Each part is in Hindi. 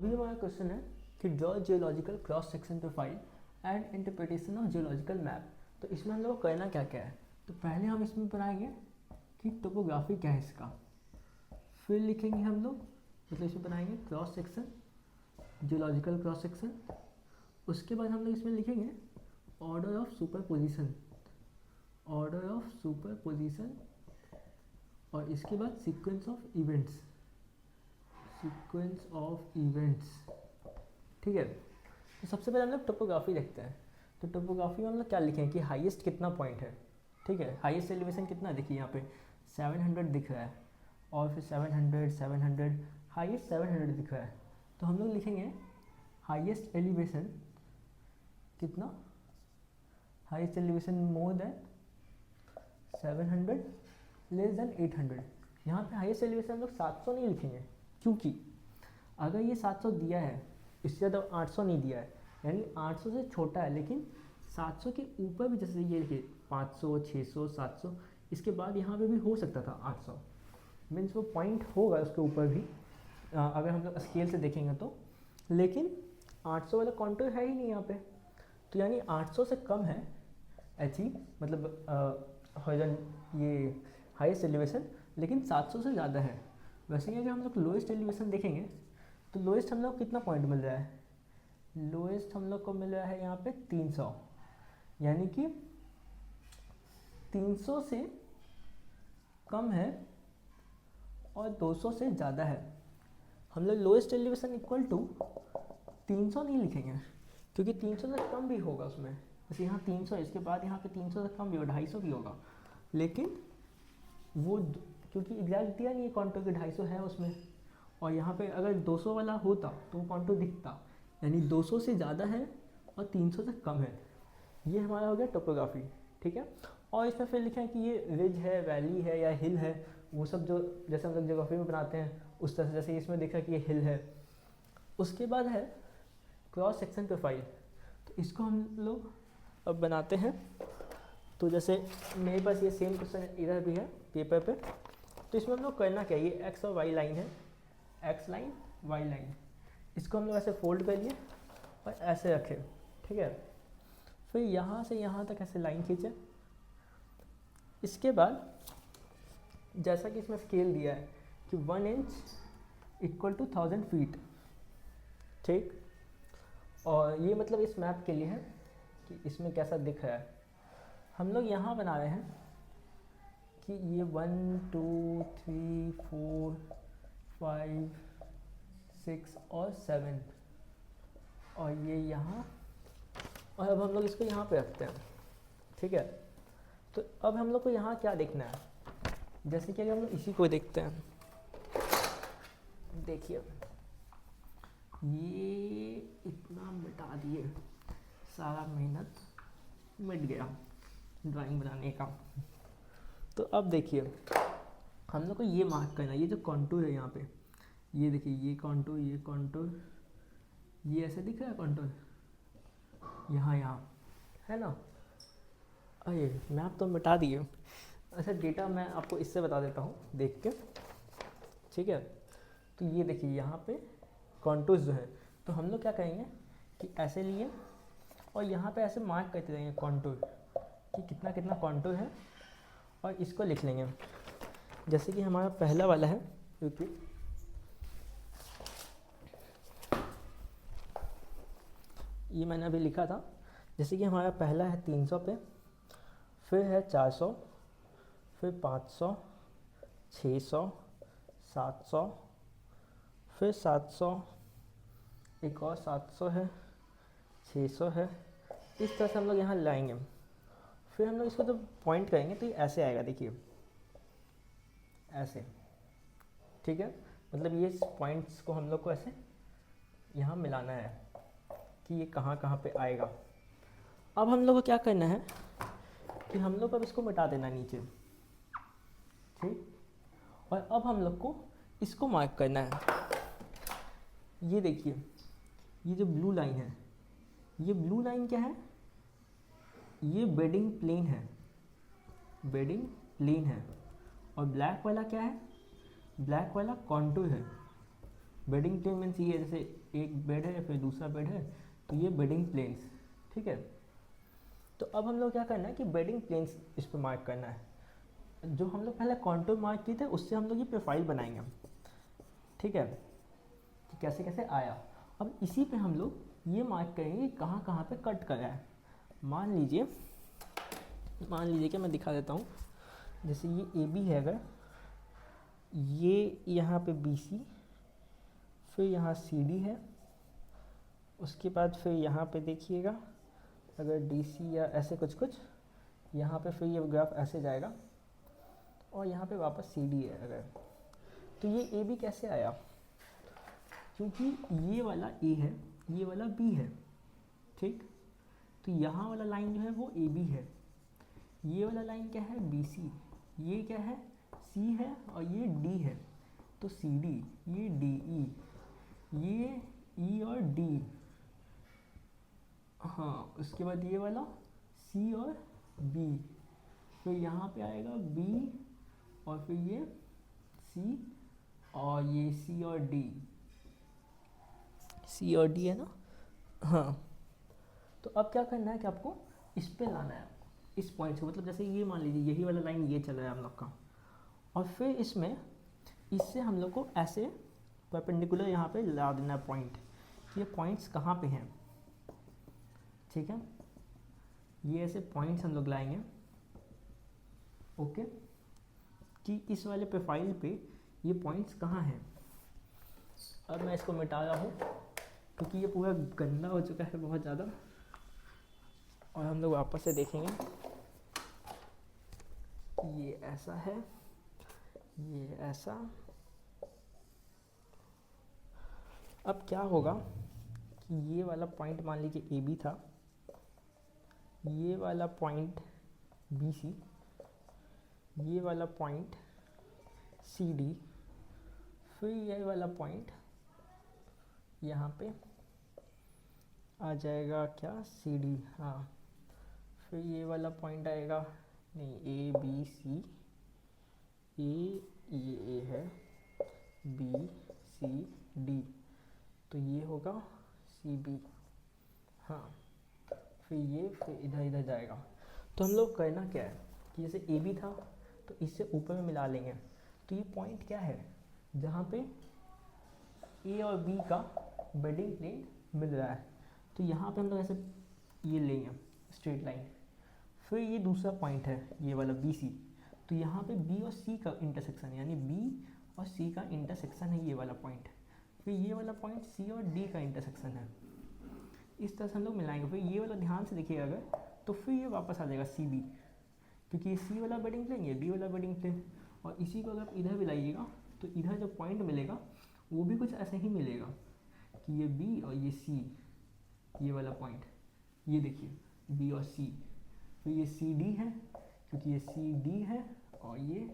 अभी हमारा क्वेश्चन है कि draw geological cross section profile and interpretation of geological map. तो इसमें हम लोग को करना क्या क्या है। तो पहले हम इसमें बनाएंगे कि टोपोग्राफी क्या है इसका, फिर लिखेंगे हम लोग मतलब इसमें बनाएंगे cross section, geological cross section. उसके बाद हम लोग इसमें लिखेंगे order of super position, order of super position, और इसके बाद sequence of events, sequence of events. ठीक है। तो सबसे पहले हम लोग टोपोग्राफी देखते हैं। तो टोपोग्राफी में हम लोग क्या लिखेंगे कि हाईएस्ट कितना पॉइंट है। ठीक है, हाईएस्ट एलिवेशन कितना देखिए यहाँ पे 700 दिख रहा है, और फिर 700 700 हाईएस्ट 700 दिख रहा है। तो हम लोग लिखेंगे हाईएस्ट एलिवेशन कितना, highest elevation more than 700 less than 800। यहाँ पे हाईएस्ट एलिवेशन हम लोग 700 नहीं लिखेंगे, क्योंकि अगर ये 700 दिया है, इससे ज़्यादा 800 नहीं दिया है, यानी 800 से छोटा है, लेकिन 700 के ऊपर भी जैसे ये देखिए 500 600 700, इसके बाद यहाँ पे भी हो सकता था 800, मीन्स वो पॉइंट होगा उसके ऊपर भी अगर हम लोग स्केल से देखेंगे तो। लेकिन 800 वाला कॉन्टूर है ही नहीं यहाँ पे, तो यानी 800 से कम है एच मतलब हॉरिजॉन ये हाईएस्ट एलिवेशन, लेकिन 700 से ज़्यादा है। वैसे ही अगर हम लोग लोएस्ट एलिवेशन देखेंगे तो लोएस्ट हम लोग कितना पॉइंट मिल रहा है, लोएस्ट हम लोग को मिल रहा है यहाँ पे 300, यानी कि 300 से कम है और 200 से ज़्यादा है। हम लोग लोएस्ट एलिवेशन इक्वल टू 300 नहीं लिखेंगे, क्योंकि 300 से कम भी होगा उसमें। जैसे यहाँ 300 है, इसके बाद यहाँ पे 300 से कम भी होगा, 250 भी होगा, लेकिन वो क्योंकि एग्जैक्ट दिया नहीं है कॉन्टूर के 250 है उसमें, और यहाँ पे अगर 200 वाला होता तो वो कॉन्टूर दिखता, यानी 200 से ज़्यादा है और 300 से कम है। ये हमारा हो गया टोपोग्राफी। ठीक है, और इसमें फिर लिखा है कि ये रिज है, वैली है या हिल है, वो सब जो जैसे हम लोग ज्योग्राफी में बनाते हैं उस तरह से, जैसे इसमें देखा कि ये हिल है। उसके बाद है क्रॉस सेक्शन प्रोफाइल, तो इसको हम लोग अब बनाते हैं। तो जैसे मेरे पास ये सेम क्वेश्चन इधर भी है पेपर पे, तो इसमें हम लोग करना क्या है, ये एक्स और वाई लाइन है, एक्स लाइन वाई लाइन, इसको हम लोग ऐसे फोल्ड कर लिए और ऐसे रखे। ठीक है, फिर यहाँ से यहाँ तक ऐसे लाइन खींचे। इसके बाद जैसा कि इसमें स्केल दिया है कि 1 इंच इक्वल टू 1000 फीट। ठीक, और ये मतलब इस मैप के लिए है कि इसमें कैसा दिख रहा है। हम लोग यहाँ बना रहे हैं कि ये 1 2 3 4 5 6 और 7, और ये यहाँ, और अब हम लोग इसको यहाँ पे रखते हैं। ठीक है, तो अब हम लोग को यहाँ क्या देखना है, जैसे कि अगर हम लोग इसी को देखते हैं, देखिए ये इतना मिटा दिए, सारा मेहनत मिट गया ड्राइंग बनाने का। तो अब देखिए हम लोग को ये मार्क करना है, ये जो कॉन्टूर है यहाँ पे, ये देखिए ये कॉन्टूर, ये कॉन्टूर, ये ऐसे दिख रहा है कॉन्टूर यहाँ यहाँ, है ना। अरे मैप तो मिटा दिए। अच्छा, डेटा मैं आपको इससे बता देता हूँ देख के। ठीक है, तो ये देखिए यहाँ पे कॉन्टूर्स जो है, तो हम लोग क्या करेंगे कि ऐसे लिए और यहाँ पे ऐसे मार्क करते रहेंगे कॉन्टूर कि कितना कितना कॉन्टूर है, और इसको लिख लेंगे। जैसे कि हमारा पहला वाला है, क्योंकि ये मैंने अभी लिखा था, जैसे कि हमारा पहला है 300 पे, फिर है 400, फिर 500 600 700, फिर 700, एक और 700 है, 600 है। इस तरह से हम लोग यहाँ लाएंगे। फिर हम लोग इसको जब पॉइंट करेंगे तो ये ऐसे आएगा, देखिए ऐसे। ठीक है, मतलब ये पॉइंट्स को हम लोग को ऐसे यहाँ मिलाना है कि ये कहाँ कहाँ पे आएगा। अब हम लोग को क्या करना है कि हम लोग अब इसको मिटा देना नीचे। ठीक, और अब हम लोग को इसको मार्क करना है। ये देखिए ये जो ब्लू लाइन है, ये ब्लू लाइन क्या है, ये बेडिंग प्लेन है, बेडिंग प्लेन है। और ब्लैक वाला क्या है, ब्लैक वाला कॉन्टूर है, बेडिंग प्लेन मीन्स ये जैसे एक बेड है फिर दूसरा बेड है, तो ये बेडिंग प्लेन्स, ठीक है। तो अब हम लोग क्या करना है कि बेडिंग प्लेन्स इस पर मार्क करना है। जो हम लोग पहले कॉन्टूर मार्क किए थे उससे हम लोग ये प्रोफाइल बनाएंगे, ठीक है, कि कैसे कैसे आया। अब इसी पे हम लोग ये मार्क करेंगे कहाँ कहाँ पे कट कर रहा है। मान लीजिए कि मैं दिखा देता हूँ, जैसे ये ए बी है, अगर ये यहाँ पे बी सी, फिर यहाँ सी डी है, उसके बाद फिर यहाँ पे देखिएगा अगर डी सी या ऐसे कुछ यहाँ पे, फिर ये ग्राफ ऐसे जाएगा और यहाँ पे वापस सी डी है अगर, तो ये ए बी कैसे आया, क्योंकि ये वाला ए है, ये वाला बी है, ठीक। तो यहाँ वाला लाइन जो है वो ए बी है, ये वाला लाइन क्या है बी सी, ये क्या है सी है और ये डी है, तो सी डी, ये डी ई, ये ई और डी, हाँ। उसके बाद ये वाला सी और बी, फिर यहाँ पे आएगा बी और फिर ये सी और ये सी और डी, सी और डी है ना, हाँ। तो अब क्या करना है कि आपको इस पे लाना है, इस पॉइंट से, मतलब जैसे ये मान लीजिए यही वाला लाइन ये चल रहा है हम लोग का, और फिर इसमें इससे हम लोग को ऐसे परपेंडिकुलर यहाँ पे ला देना है पॉइंट, ये पॉइंट्स कहाँ पे हैं, ठीक है। ये ऐसे पॉइंट्स हम लोग लाएंगे, ओके, कि इस वाले प्रोफाइल पे ये पॉइंट्स कहाँ हैं। अब मैं इसको मिटा रहा हूँ क्योंकि ये पूरा गंदा हो चुका है बहुत ज़्यादा, और हम लोग वापस से देखेंगे। ये ऐसा है, ये ऐसा। अब क्या होगा कि ये वाला पॉइंट मान लीजिए ए बी था, ये वाला पॉइंट बी सी, ये वाला पॉइंट सी डी, फिर ये वाला पॉइंट यहाँ पे आ जाएगा क्या सी डी, हाँ। फिर ये वाला पॉइंट आएगा, नहीं ए बी सी, ये ए है, बी सी डी, तो ये होगा सी बी, हाँ। फिर ये फिर इधर इधर जाएगा। तो हम लोग करना क्या है कि जैसे ए बी था तो इससे ऊपर में मिला लेंगे, तो ये पॉइंट क्या है जहाँ पे ए और बी का बेडिंग प्लेन मिल रहा है, तो यहाँ पे हम लोग ऐसे ये लेंगे स्ट्रेट लाइन। फिर ये दूसरा पॉइंट है ये वाला बी सी, तो यहाँ पे बी और सी का इंटरसेक्शन, यानी बी और सी का इंटरसेक्शन है ये वाला पॉइंट। फिर ये वाला पॉइंट सी और डी का इंटरसेक्शन है, इस तरह से हम लोग मिलाएंगे। फिर ये वाला ध्यान से देखिएगा अगर, तो फिर ये वापस आ जाएगा सी बी, क्योंकि ये सी वाला बेडिंग प्लेन, ये बी वाला बेडिंग प्लेन, और इसी को अगर आप इधर भी लाइएगा तो इधर जो पॉइंट मिलेगा वो भी कुछ ऐसे ही मिलेगा कि ये बी और ये सी, ये वाला पॉइंट, ये देखिए बी और सी। फिर ये सी डी है क्योंकि ये सी डी है, और ये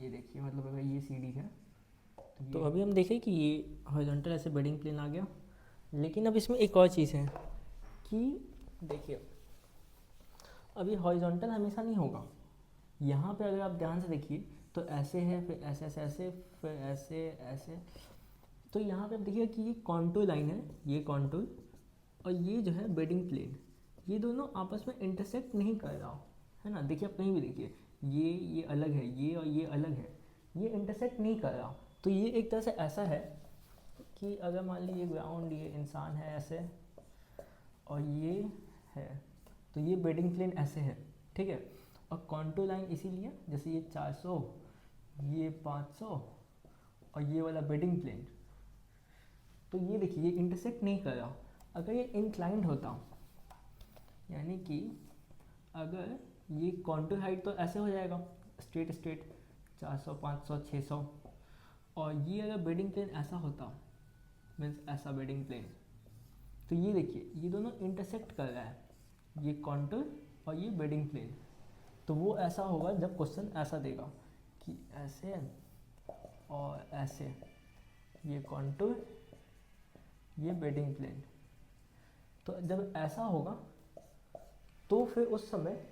देखिए मतलब अगर ये सी डी है तो अभी हम देखें कि ये हॉरिजॉन्टल ऐसे बेडिंग प्लेन आ गया। लेकिन अब इसमें एक और चीज़ है कि देखिए अभी हॉरिजॉन्टल हमेशा नहीं होगा, यहाँ पे अगर आप ध्यान से देखिए तो ऐसे है, फिर ऐसे ऐसे ऐसे, फिर ऐसे ऐसे, तो यहाँ पे आप देखिए कि ये कॉन्टूर लाइन है, ये कॉन्टूर और ये जो है बेडिंग प्लेन, ये दोनों आपस में इंटरसेक्ट नहीं कर रहा है ना। देखिए आप कहीं भी देखिए ये अलग है, ये और ये अलग है, ये इंटरसेक्ट नहीं कर रहा। तो ये एक तरह से ऐसा है कि अगर मान लीजिए ग्राउंड, ये इंसान है ऐसे और ये है, तो ये बेडिंग प्लेन ऐसे है, ठीक है। और कॉन्टूर लाइन इसीलिए जैसे ये 400, ये 500 और ये वाला बेडिंग प्लेन, तो ये देखिए ये इंटरसेक्ट नहीं कर रहा। अगर ये इंक्लाइंड होता, यानी कि अगर ये कॉन्टूर हाइट तो ऐसे हो जाएगा स्ट्रेट स्ट्रेट 400, 500, 600, और ये अगर बेडिंग प्लेन ऐसा होता मीन्स ऐसा बेडिंग प्लेन, तो ये देखिए ये दोनों इंटरसेक्ट कर रहा है, ये कॉन्टूर और ये बेडिंग प्लेन। तो वो ऐसा होगा जब क्वेश्चन ऐसा देगा कि ऐसे और ऐसे, ये कॉन्टूर ये बेडिंग प्लेन, तो जब ऐसा होगा तो फिर उस समय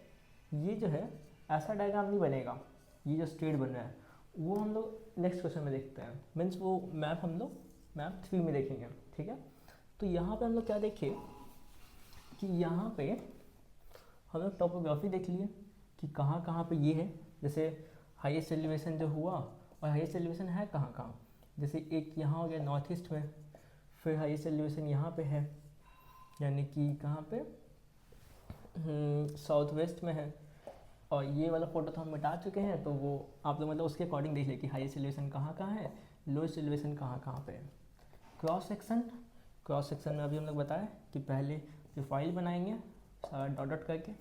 ये जो है ऐसा डायग्राम नहीं बनेगा, ये जो स्ट्रेट बन रहा है वो हम लोग नेक्स्ट क्वेश्चन में देखते हैं। मीन्स वो मैप हम लोग मैप 3 में देखेंगे, ठीक है। तो यहाँ पे हम लोग क्या देखे कि यहाँ पे हम लोग टोपोग्राफी देख लिए कि कहाँ कहाँ पे ये है, जैसे हाईएस्ट एलिवेशन जो हुआ, और हाईएस्ट एलिवेशन है कहाँ कहाँ, जैसे एक यहाँ हो गया नॉर्थ ईस्ट में, फिर हाईएस्ट एलिवेशन यहाँ पे है, यानी कि कहाँ पे साउथ वेस्ट में है। और ये वाला फोटो तो हम मिटा चुके हैं, तो वो आप लोग मतलब उसके अकॉर्डिंग देख ले कि हाईएस्ट एलिवेशन कहाँ कहाँ है, लोएस्ट एलिवेशन कहाँ कहाँ पे है। क्रॉस सेक्शन में अभी हम लोग बताए कि पहले जो फाइल बनाएंगे सारा डॉट डॉट करके,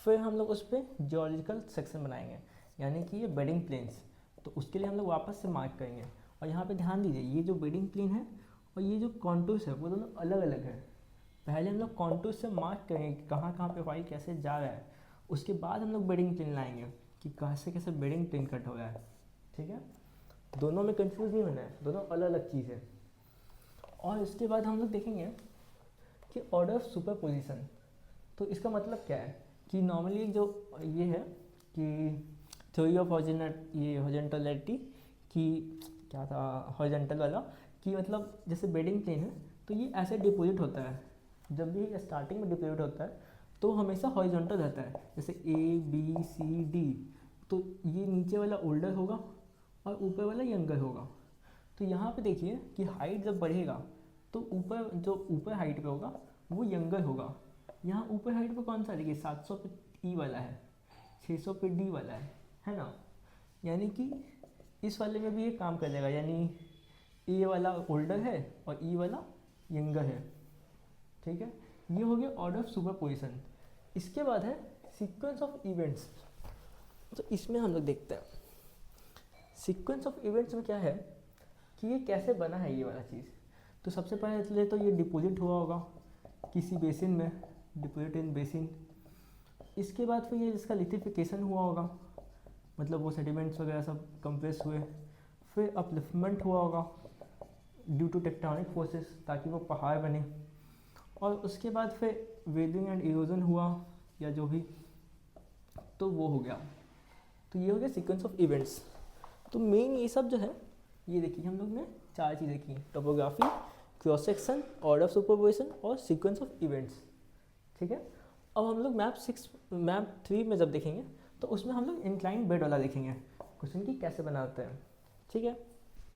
फिर हम लोग उस पर जियोलॉजिकल सेक्शन बनाएंगे, यानी कि ये बेडिंग प्लेन्स, तो उसके लिए हम लोग वापस से मार्क करेंगे। और यहाँ पे ध्यान दीजिए, ये जो बेडिंग प्लेन है और ये जो कॉन्टूर्स है वो दोनों अलग अलग है। पहले हम लोग कॉन्टूर्स से मार्क करेंगे कि कहाँ कहाँ पे फाइल कैसे जा रहा है, उसके बाद हम लोग बेडिंग प्लेन लाएंगे कि कैसे कैसे बेडिंग प्लेन कट हो रहा है, ठीक है। दोनों में कंफ्यूज नहीं होना है, दोनों अलग अलग चीज़ है। और इसके बाद हम लोग देखेंगे कि ऑर्डर ऑफ सुपर पोजिशन, तो इसका मतलब क्या है कि नॉर्मली जो ये है कि थ्योरी ऑफ हॉरिजॉन्टलिटी की क्या था, हॉरिजॉन्टल वाला, कि मतलब जैसे बेडिंग प्लेन है तो ये ऐसे डिपोजिट होता है, जब भी स्टार्टिंग में डिपोजिट होता है तो हमेशा हॉरिजॉन्टल रहता है, जैसे ABCD, तो ये नीचे वाला ओल्डर होगा और ऊपर वाला यंगर होगा। तो यहाँ पे देखिए कि हाइट जब बढ़ेगा तो ऊपर जो ऊपर हाइट पे होगा वो यंगर होगा। यहाँ ऊपर हाइट पे कौन सा देखिए 700 पे E वाला है, 600 पे D वाला है ना, यानी कि इस वाले में भी ये काम कर जाएगा, यानी A वाला ओल्डर है और E वाला यंगर है, ठीक है। ये हो गया ऑर्डर ऑफ सुपर पोजिशन। इसके बाद है सीक्वेंस ऑफ इवेंट्स, तो इसमें हम लोग देखते हैं सीक्वेंस ऑफ इवेंट्स में क्या है कि ये कैसे बना है ये वाला चीज़। तो सबसे पहले तो ये डिपॉजिट हुआ होगा किसी बेसिन में, डिपॉजिट इन बेसिन। इसके बाद फिर ये जिसका लिथिफिकेशन हुआ होगा, मतलब वो सेडिमेंट्स वगैरह सब कंप्रेस हुए, फिर अपलिफ्टमेंट हुआ होगा ड्यू टू टेक्टोनिक फोर्सेस, ताकि वो पहाड़ बने, और उसके बाद फिर वेदिंग एंड इरोजन हुआ या जो भी, तो वो हो गया। तो ये हो गया सीक्वेंस ऑफ इवेंट्स। तो मेन ये सब जो है, ये देखिए हम लोग ने 4 चीज़ें की, topography, cross section, order of superposition और सीक्वेंस ऑफ इवेंट्स, ठीक है। अब हम लोग मैप 3 में जब देखेंगे तो उसमें हम लोग इंक्लाइन बेड वाला देखेंगे, क्वेश्चन की कैसे बनाते हैं, ठीक है।